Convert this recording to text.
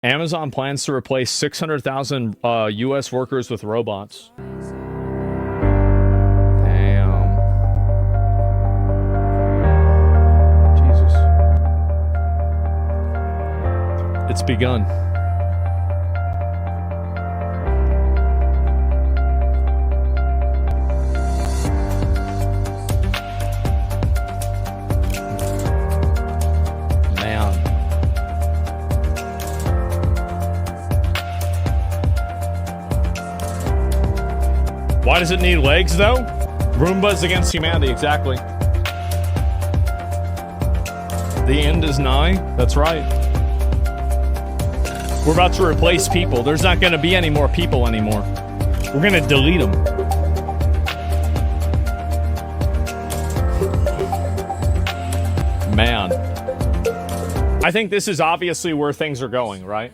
Amazon plans to replace 600,000 U.S. workers with robots. Damn. Jesus. It's begun. Why does it need legs, though? Roombas against humanity, exactly. The end is nigh. That's right. We're about to replace people. There's not going to be any more people anymore. We're going to delete them. Man. I think this is obviously where things are going, right?